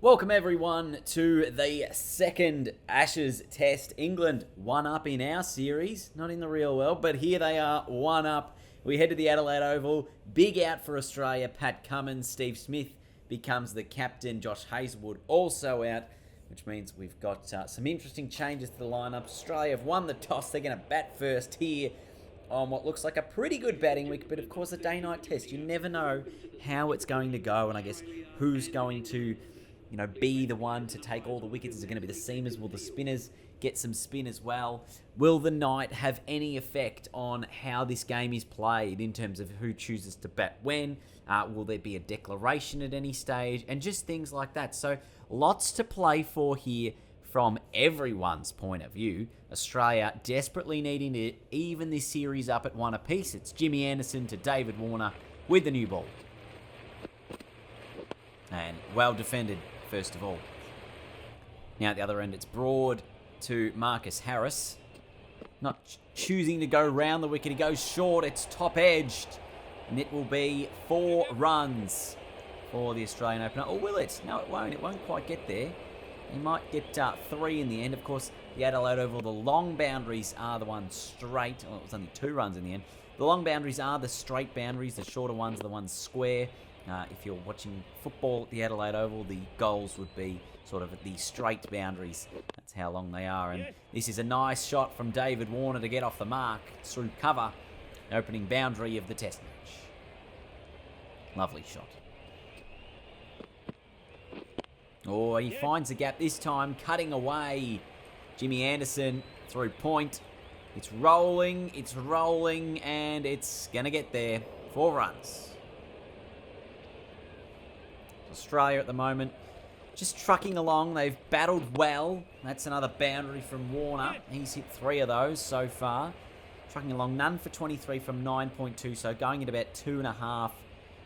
Welcome everyone to the second Ashes Test. England one up in our series, not in the real world, but here they are, one up. We head to the Adelaide Oval. Big out for Australia. Pat Cummins, Steve Smith becomes the captain. Josh Hazlewood also out, which means we've got some interesting changes to the lineup. Australia have won the toss. They're going to bat first here on what looks like a pretty good batting week, but of course a day-night test. You never know how it's going to go, and I guess who's going to be the one to take all the wickets. Is it going to be the seamers? Will the spinners get some spin as well? Will the night have any effect on how this game is played in terms of who chooses to bat when? Will there be a declaration at any stage? And just things like that. So lots to play for here from everyone's point of view. Australia desperately needing to even this series up at one apiece. It's Jimmy Anderson to David Warner with the new ball. And well defended, first of all. Now at the other end, it's Broad to Marcus Harris. Not choosing to go round the wicket. He goes short. It's top-edged. And it will be 4 runs for the Australian opener. Or will it? No, it won't. It won't quite get there. He might get 3 in the end. Of course, the Adelaide Oval, the long boundaries are the ones straight. Well, it was only 2 runs in the end. The long boundaries are the straight boundaries. The shorter ones are the ones square. If you're watching football at the Adelaide Oval, the goals would be sort of at the straight boundaries. That's how long they are. And this is a nice shot from David Warner to get off the mark through cover. Opening boundary of the Test match. Lovely shot. Oh, he finds the gap this time, cutting away. Jimmy Anderson through point. It's rolling, and it's going to get there. 4 runs. Australia at the moment just trucking along. They've battled well. That's another boundary from Warner. He's hit 3 of those so far. Trucking along, none for 23 from 9.2, so going at about 2.5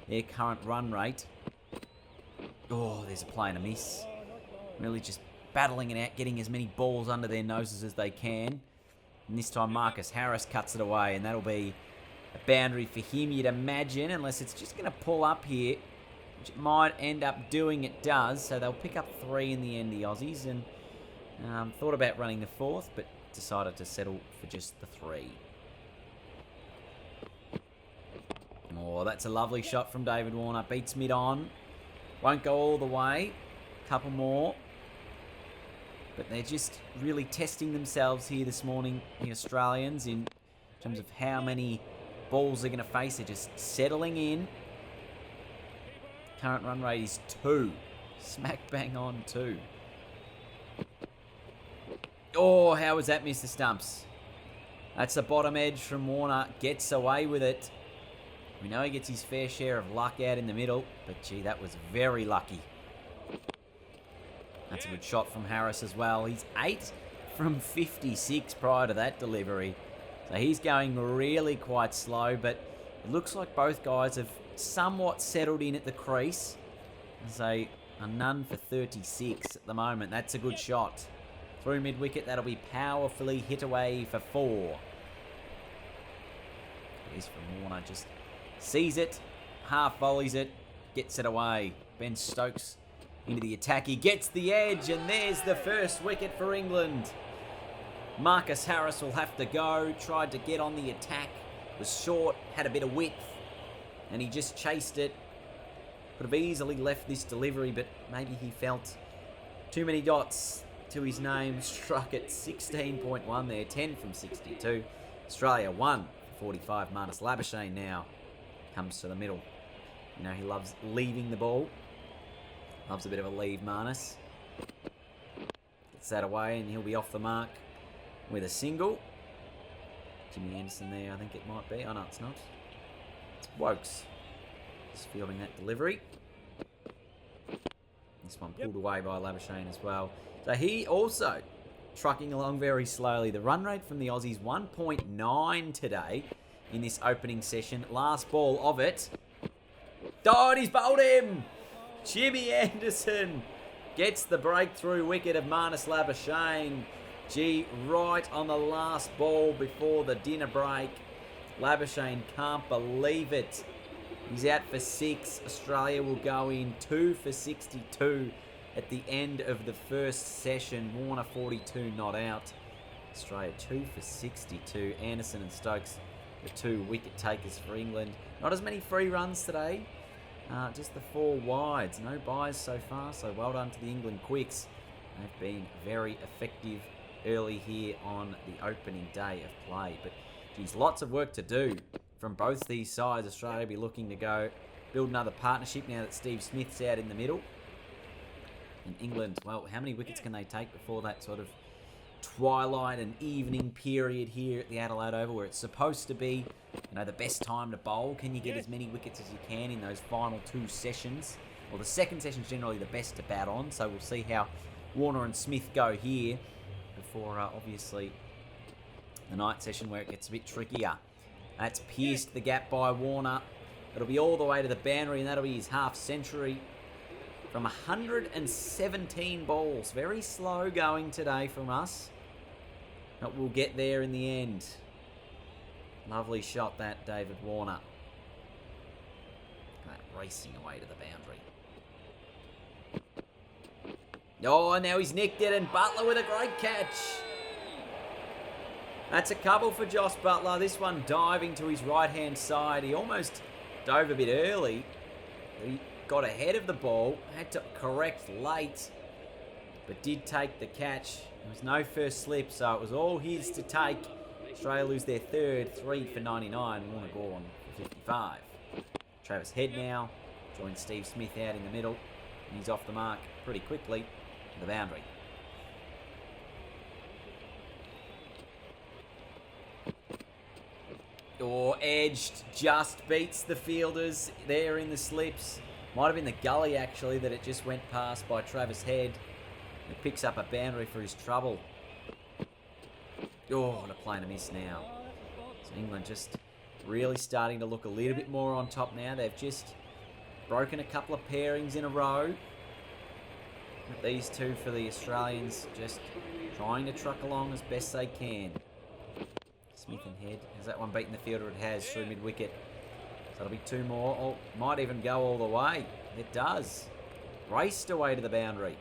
their current run rate. Oh, there's a play and a miss. Really just battling it out, getting as many balls under their noses as they can. And this time Marcus Harris cuts it away, and that'll be a boundary for him, you'd imagine, unless it's just going to pull up here, which it might end up doing. It does, so they'll pick up 3 in the end, the Aussies, and thought about running the 4th, but decided to settle for just the 3. Oh, that's a lovely shot from David Warner. Beats mid-on. Won't go all the way. Couple more. But they're just really testing themselves here this morning, the Australians, in terms of how many balls they're going to face. They're just settling in. Current run rate is 2. Smack bang on 2. Oh, how was that, Mr. Stumps? That's the bottom edge from Warner. Gets away with it. We know he gets his fair share of luck out in the middle, but gee, that was very lucky. That's a good shot from Harris as well. He's 8 from 56 prior to that delivery. So he's going really quite slow, but it looks like both guys have somewhat settled in at the crease. So a none for 36 at the moment. That's a good shot. Through mid-wicket, that'll be powerfully hit away for 4. Here's from Warner, just sees it, half volleys it, gets it away. Ben Stokes into the attack. He gets the edge, and there's the first wicket for England. Marcus Harris will have to go. Tried to get on the attack. Was short, had a bit of width, and he just chased it. Could have easily left this delivery, but maybe he felt too many dots to his name. Struck at 16.1 there, 10 from 62. Australia 1 for 45. Marnus Labuschagne now comes to the middle. You know, he loves leaving the ball. Loves a bit of a leave, Marnus. Gets that away, and he'll be off the mark with a single. Jimmy Anderson there, I think it might be. Oh, no, it's not. It's Wokes. Just fielding that delivery. This one pulled away by Labuschagne as well. So he also trucking along very slowly. The run rate from the Aussies, 1.9 today in this opening session. Last ball of it. Oh, and he's bowled him! Jimmy Anderson gets the breakthrough wicket of Marnus Labuschagne. Gee, right on the last ball before the dinner break. Labuschagne can't believe it. He's out for 6. Australia will go in 2 for 62. at the end of the first session. Warner 42 not out. Australia 2 for 62. Anderson and Stokes, the 2 wicket takers for England. Not as many free runs today. Just the 4 wides. No buys so far, so well done to the England Quicks. They've been very effective early here on the opening day of play. But, geez, lots of work to do from both these sides. Australia will be looking to go build another partnership now that Steve Smith's out in the middle. And England, well, how many wickets can they take before that sort of twilight and evening period here at the Adelaide Oval, where it's supposed to be, the best time to bowl? Can you get as many wickets as you can in those final 2 sessions? Well, the second session's generally the best to bat on, so we'll see how Warner and Smith go here before, obviously, the night session where it gets a bit trickier. That's pierced the gap by Warner. It'll be all the way to the boundary, and that'll be his half century from 117 balls. Very slow going today from us, but we'll get there in the end. Lovely shot that, David Warner. That racing away to the boundary. Oh, now he's nicked it, and Butler with a great catch. That's a couple for Josh Butler. This one diving to his right-hand side. He almost dove a bit early. He got ahead of the ball, had to correct late, but did take the catch. There was no first slip, so it was all his to take. Australia lose their third, 3 for 99. Warner Gorn for 55. Travis Head now joins Steve Smith out in the middle, and he's off the mark pretty quickly to the boundary. Or edged, just beats the fielders there in the slips. Might have been the gully, actually, that it just went past by Travis Head. He picks up a boundary for his trouble. Oh, and a play and a miss now. So England just really starting to look a little bit more on top now. They've just broken a couple of pairings in a row. But these two for the Australians, just trying to truck along as best they can. Smith and Head. Has that one beaten the fielder? It has, through mid-wicket. So it'll be 2 more. Oh, might even go all the way. It does. Raced away to the boundary.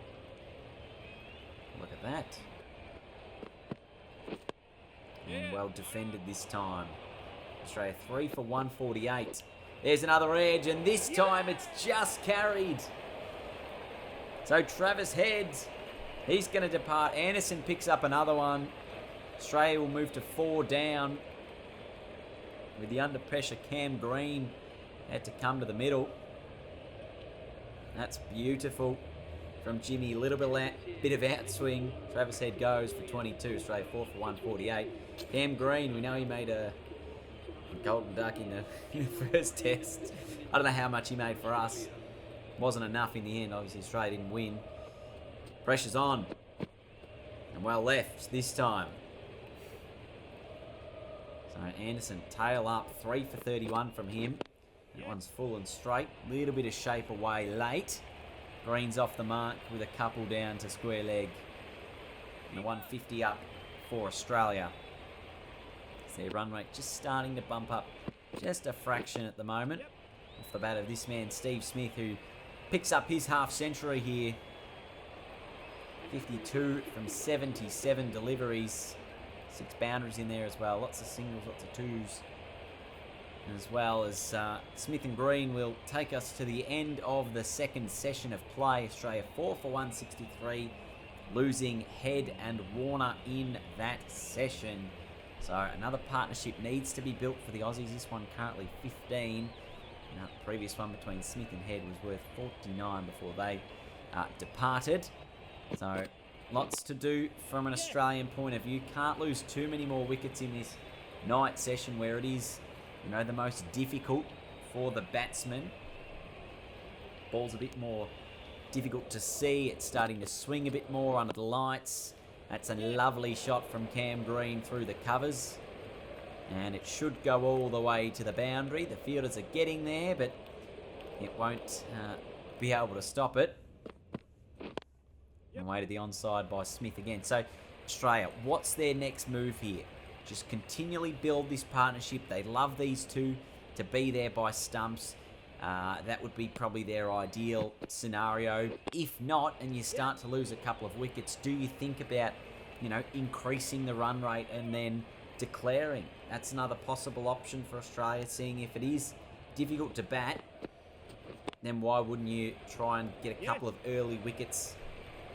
Look at that. And well defended this time. Australia 3 for 148. There's another edge, and this time it's just carried. So Travis Head, he's going to depart. Anderson picks up another one. Australia will move to 4 down. With the under pressure, Cam Green had to come to the middle. That's beautiful from Jimmy. A little bit of outswing. Travis Head goes for 22. Australia 4 for 148. Cam Green, we know he made a golden duck in the first test. I don't know how much he made for us. Wasn't enough in the end. Obviously, Australia didn't win. Pressure's on. And well left this time. So Anderson, tail up, 3 for 31 from him. That one's full and straight. Little bit of shape away late. Green's off the mark with a couple down to square leg. And the 150 up for Australia. So their run rate just starting to bump up just a fraction at the moment. Off the bat of this man, Steve Smith, who picks up his half century here. 52 from 77 deliveries. 6 boundaries in there as well. Lots of singles, lots of twos. As well as Smith and Green will take us to the end of the second session of play. Australia 4 for 163, losing Head and Warner in that session. So another partnership needs to be built for the Aussies. This one currently 15. Now, the previous one between Smith and Head was worth 49 before they departed. So lots to do from an Australian point of view. Can't lose too many more wickets in this night session where it is, the most difficult for the batsman. Ball's a bit more difficult to see. It's starting to swing a bit more under the lights. That's a lovely shot from Cam Green through the covers. And it should go all the way to the boundary. The fielders are getting there, but it won't be able to stop it. And away to the onside by Smith again. So Australia, what's their next move here? Just continually build this partnership. They love these two to be there by stumps. That would be probably their ideal scenario. If not, and you start to lose a couple of wickets, do you think about, increasing the run rate and then declaring? That's another possible option for Australia, seeing if it is difficult to bat, then why wouldn't you try and get a couple of early wickets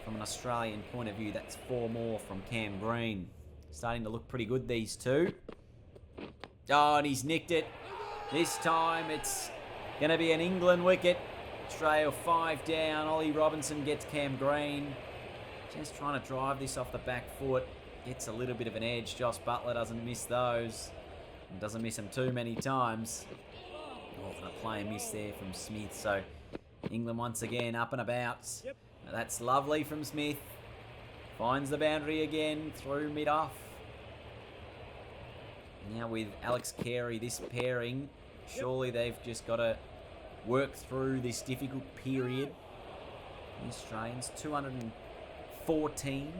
from an Australian point of view? That's 4 more from Cam Green. Starting to look pretty good, these two. Oh, and he's nicked it. This time it's going to be an England wicket. Australia 5 down. Ollie Robinson gets Cam Green. Just trying to drive this off the back foot. Gets a little bit of an edge. Josh Buttler doesn't miss those. And doesn't miss them too many times. Oh, going to play a miss there from Smith. So England once again up and about. That's lovely from Smith. Finds the boundary again through mid-off. Now with Alex Carey, this pairing, surely they've just got to work through this difficult period. The Australians, 214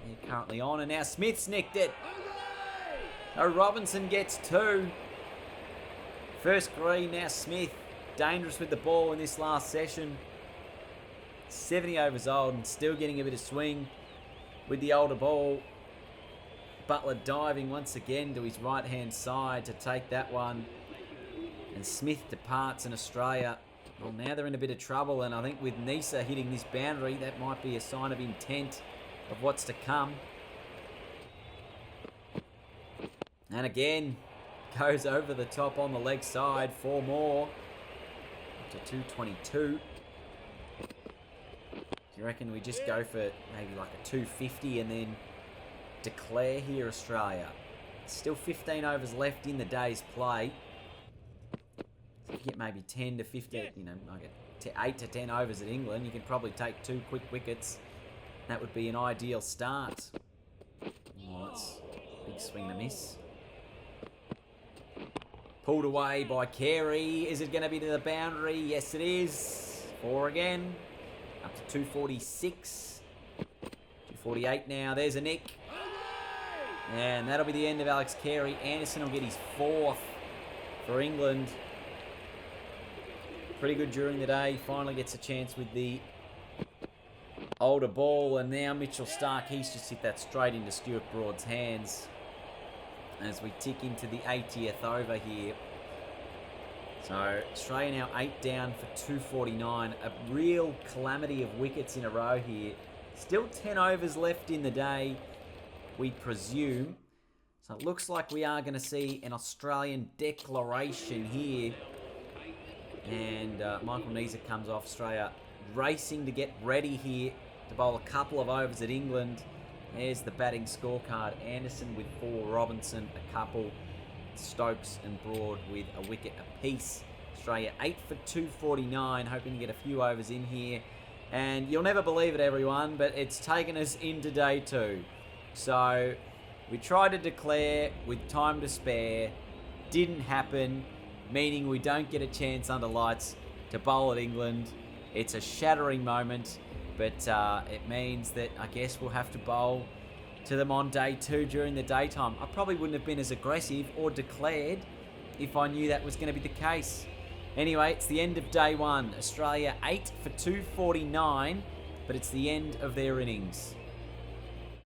they're currently on, and now Smith's nicked it. So Robinson gets 2. First green, now Smith, dangerous with the ball in this last session. 70 overs old and still getting a bit of swing with the older ball. Butler diving once again to his right-hand side to take that one. And Smith departs in Australia. Well, now they're in a bit of trouble, and I think with Nisa hitting this boundary, that might be a sign of intent of what's to come. And again, goes over the top on the leg side. 4 more. Up to 222. Do you reckon we just go for maybe like a 250 and then declare here, Australia? Still 15 overs left in the day's play. So if you get maybe 10 to 15, like 8 to 10 overs at England, you can probably take 2 quick wickets. That would be an ideal start. Oh, that's a big swing and a miss. Pulled away by Carey. Is it going to be to the boundary? Yes, it is. 4 again. Up to 246. 248 now. There's a nick. And that'll be the end of Alex Carey. Anderson will get his 4th for England. Pretty good during the day. Finally gets a chance with the older ball. And now Mitchell Starc, he's just hit that straight into Stuart Broad's hands as we tick into the 80th over here. So Australia now 8 down for 249. A real calamity of wickets in a row here. Still 10 overs left in the day, we presume. So it looks like we are going to see an Australian declaration here. And Michael Neser comes off. Australia racing to get ready here to bowl a couple of overs at England. There's the batting scorecard. Anderson with 4, Robinson a couple, Stokes and Broad with a wicket apiece. Australia 8 for 249, hoping to get a few overs in here. And you'll never believe it, everyone, but it's taken us into day 2. So we tried to declare with time to spare. Didn't happen, meaning we don't get a chance under lights to bowl at England. It's a shattering moment, but it means that I guess we'll have to bowl to them on day 2 during the daytime. I probably wouldn't have been as aggressive or declared if I knew that was going to be the case. Anyway, it's the end of day 1. Australia 8 for 249, but it's the end of their innings.